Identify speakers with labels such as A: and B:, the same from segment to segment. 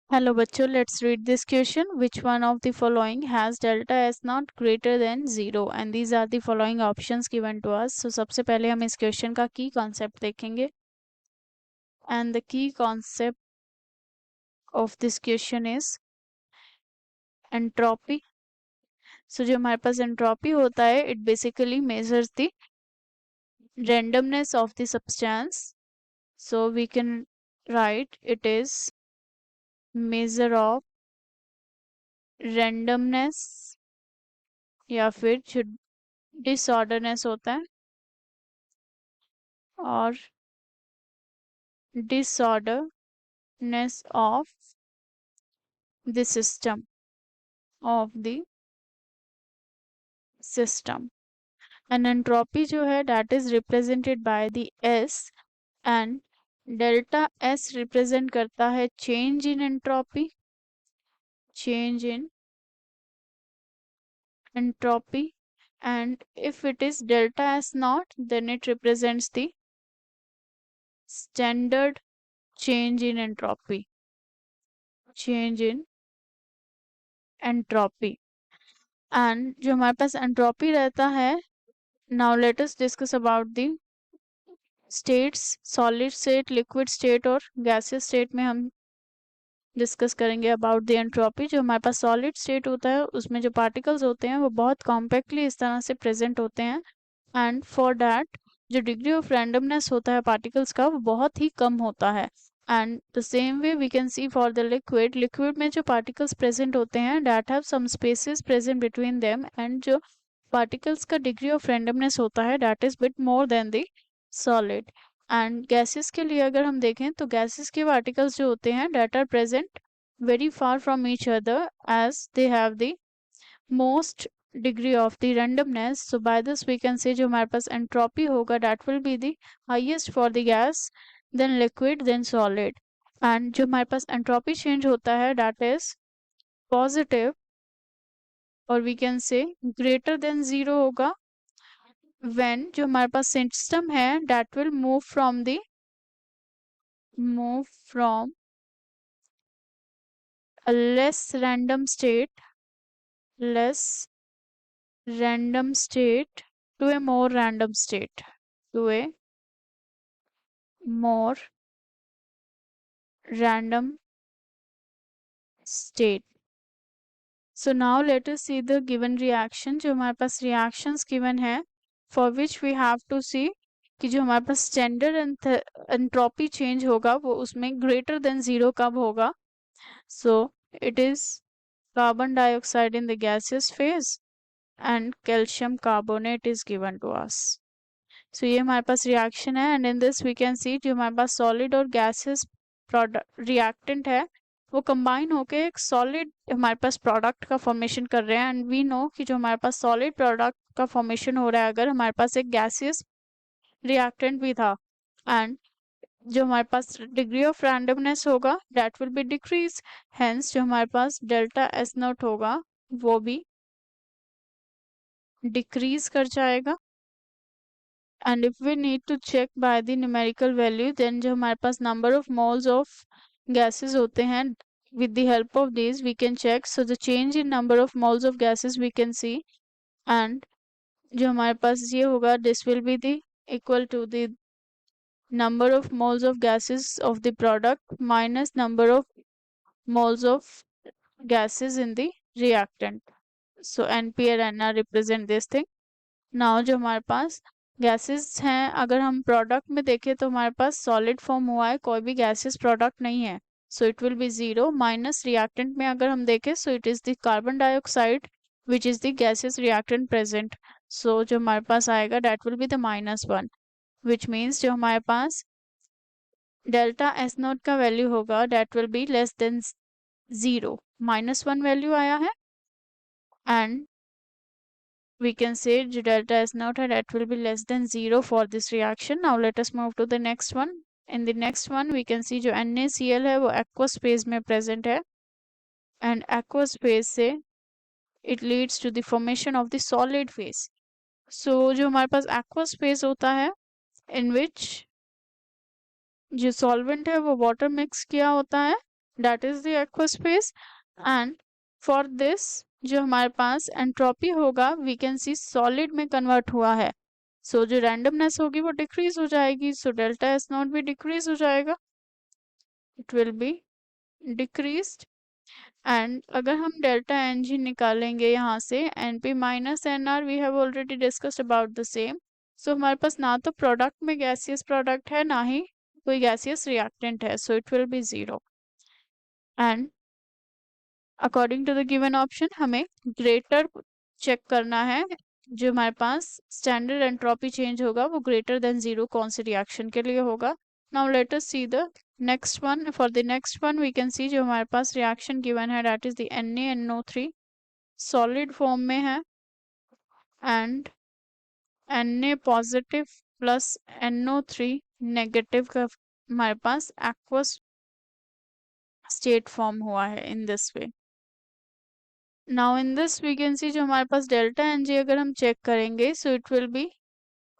A: Hello बच्चों, let's read this question. Which one of the following has delta S not greater than 0? And these are the following options given to us. So सबसे पहले हम इस question का key concept देखेंगे. And the key concept of this question is entropy. So जो हमारे पास entropy होता है, it basically measures the randomness of the substance. So we can write it is measure of randomness या फिर जो disorderness होता है और disorderness of the system and entropy जो है that is represented by the S and delta S represent करता है change in entropy and if it is delta S naught then it represents the standard change in entropy and जो हमारे पास entropy रहता है now let us discuss about the states solid state liquid state और gaseous state में हम discuss करेंगे about the entropy. जो हमारे पास सॉलिड स्टेट होता है उसमें जो पार्टिकल्स होते हैं वो बहुत कॉम्पैक्टली इस तरह से प्रेजेंट होते हैं एंड फॉर दैट जो डिग्री ऑफ रैंडमनेस होता है पार्टिकल्स का वो बहुत ही कम होता है. And the same way we can see for the liquid में जो पार्टिकल्स प्रेजेंट होते हैं that have some spaces present between them and जो पार्टिकल्स का डिग्री ऑफ रैंडमनेस होता है that is bit more than the solid. And gases के लिए अगर हम देखें तो गैसेस के पार्टिकल्स जो होते हैं that are present very far from each other as they have the most degree of the randomness. So by this we can say जो हमारे पास entropy होगा that will be the highest for the gas then liquid then solid and जो हमारे पास entropy change होता है that is positive और we can say greater than 0 होगा when जो हमारे पास system है that will move from a less random state to a more random state to a more random state. So now let us see the given reaction. जो हमारे पास reactions given है for which we have to see कि जो हमारे पास standard entropy change होगा वो उसमें greater than 0 कब होगा. So it is carbon dioxide in the gaseous phase and calcium carbonate is given to us. So ये हमारे पास रिएक्शन है and in this we can see जो हमारे पास सॉलिड और गैसेस प्रोडक्ट रिएक्टेंट है वो कंबाइन होके एक सॉलिड हमारे पास प्रोडक्ट का फॉर्मेशन कर रहे हैं एंड वी नो कि जो हमारे पास सॉलिड प्रोडक्ट का फॉर्मेशन हो रहा है अगर हमारे पास एक गैसियस रिएक्टेंट भी था एंड जो हमारे पास डिग्री ऑफ रैंडमनेस होगा that will be decrease hence जो हमारे पास डेल्टा एस नॉट होगा वो भी डिक्रीज कर जाएगा. And if we need to check by the numerical value then जो हमारे पास number of moles of gases होते हैं with the help of these we can check. So the change in number of moles of gases we can see and जो हमारे पास ये होगा this will be the equal to the number of moles of gases of the product minus number of moles of gases in the reactant. So NP and NR represent this thing. Now जो हमारे पास gases हैं अगर हम product में देखें तो हमारे पास सॉलिड फॉर्म हुआ है कोई भी गैसेस प्रोडक्ट नहीं है so it will be 0 minus reactant में अगर हम देखें so it is the carbon dioxide which is the gases reactant present. So जो हमारे पास आएगा that will be the -1 which means जो हमारे पास डेल्टा एस नॉट का वैल्यू होगा that will be less than 0. -1 value आया है and we can say delta S naught that will be less than 0 for this reaction. Now let us move to the next one. In the next one we can see जो NaCl है वो aqueous phase में present है and aqueous phase से it leads to the formation of the solid phase. So जो हमारे पास aqueous phase होता है in which जो solvent है वो water mix किया होता है that is the aqueous phase. And for this जो हमारे पास एंट्रोपी होगा वी कैन सी सॉलिड में कन्वर्ट हुआ है, सो जो रैंडमनेस होगी वो डिक्रीज हो जाएगी, सो डेल्टा एस नॉट भी डिक्रीज हो जाएगा, it will be decreased. And अगर हम डेल्टा एन जी निकालेंगे यहाँ से N P minus N R, we have already discussed about the same. So हमारे पास ना तो प्रोडक्ट में गैसियस प्रोडक्ट है ना ही कोई गैसियस रिएक्टेंट है, so it will be zero. And according to the given option हमें ग्रेटर चेक करना है, जो हमारे पास स्टैंडर्ड एंट्रोपी चेंज होगा वो ग्रेटर देन जीरो कौन से रिएक्शन के लिए होगा. Now let us see the next one. For the next one we can see जो हमारे पास रिएक्शन गिवन है that is the NaNO3 solid form में है, and Na positive plus NO3 negative का हमारे पास एक्वस स्टेट फॉर्म हुआ है in this way. Now in this we can see जो हमारे पास डेल्टा एन जी अगर हम चेक करेंगे so it will be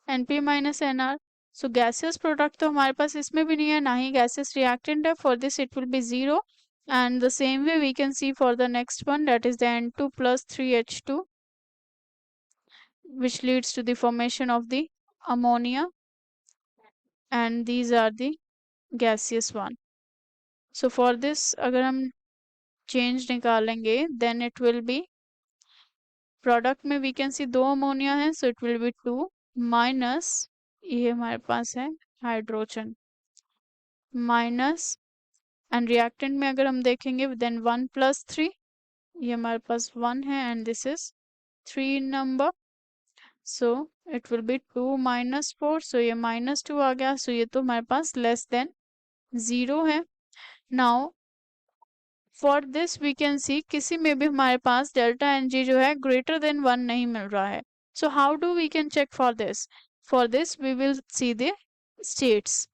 A: NP minus NR. So gaseous product तो हमारे पास इसमें भी नहीं है ना ही गैसियस रिएक्टेंट है, for this it will be zero. And the same way we can see for the next one that is the N2 plus 3H2 which leads to the formation of the ammonia, and these are the gaseous one. So for this अगर हम change निकालेंगे then it will be product में we can see दो ammonia है, so it will be 2 minus ये हमारे पास है hydrogen minus, and reactant में अगर हम देखेंगे देन 1 plus 3, ये हमारे पास 1 है and this is 3 in number, so it will be 2 minus 4, सो ये -2 आ गया, सो ये तो हमारे पास लेस देन 0 है. Now for this we can see किसी में भी हमारे पास डेल्टा एन जी जो है ग्रेटर देन 1 नहीं मिल रहा है. So how do we can check for this we will see the states.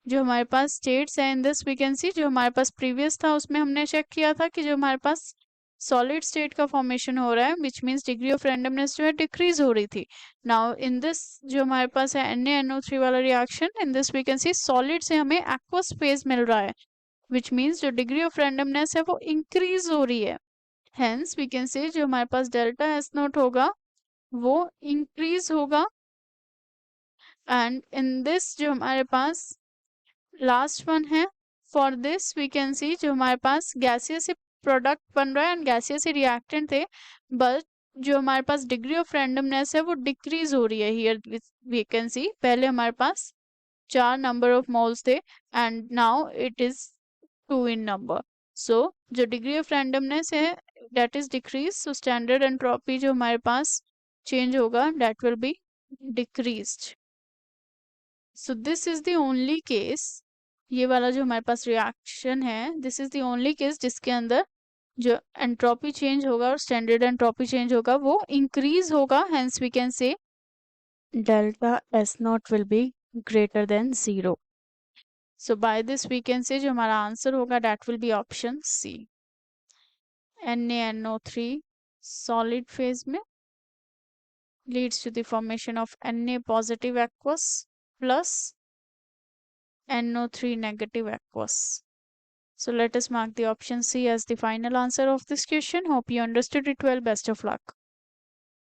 A: जो हमारे पास स्टेट्स है in this we can see जो हमारे पास प्रीवियस था उसमें हमने चेक किया था कि जो हमारे पास सॉलिड स्टेट का फॉर्मेशन हो रहा है which means degree of randomness जो है डिक्रीज हो रही थी. नाउ इन दिस जो हमारे पास है NaNO3 वाला reaction in this we can see solid से हमें एक्वस फेज मिल रहा है, विच मीन्स जो डिग्री ऑफ रैंडमनेस है वो इंक्रीज हो रही है. हेंस वी कैन से जो हमारे पास डेल्टा एस नोट होगा वो इंक्रीज होगा. एंड इन दिस जो हमारे पास लास्ट वन है for this we can see जो हमारे पास गैसियस से प्रोडक्ट बन रहा है एंड गैसियस से रिएक्टेंट थे, बट जो हमारे पास डिग्री ऑफ रैंडमनेस है वो डिक्रीज हो रही है. हियर वी कैन सी पहले हमारे पास 4 नंबर ऑफ मोल्स थे and now it is 2 in number. So जो डिग्री ऑफ रैंडमनेस है that is decrease, so standard entropy जो हमारे पास change होगा that will be decreased. So this is the only case, ये वाला जो हमारे पास रिएक्शन है this is the only case जिसके अंदर जो एंट्रोपी चेंज होगा और स्टैंडर्ड एंट्रोपी चेंज होगा वो इंक्रीज होगा. hence we can say delta S naught will be greater than 0. So by this we can say जो हमारा आंसर होगा that will be option C. NaNO3 solid phase में leads to the formation of Na positive aqueous plus NO3 negative aqueous. So let us mark the option C as the final answer of this question. Hope you understood it well. Best of luck.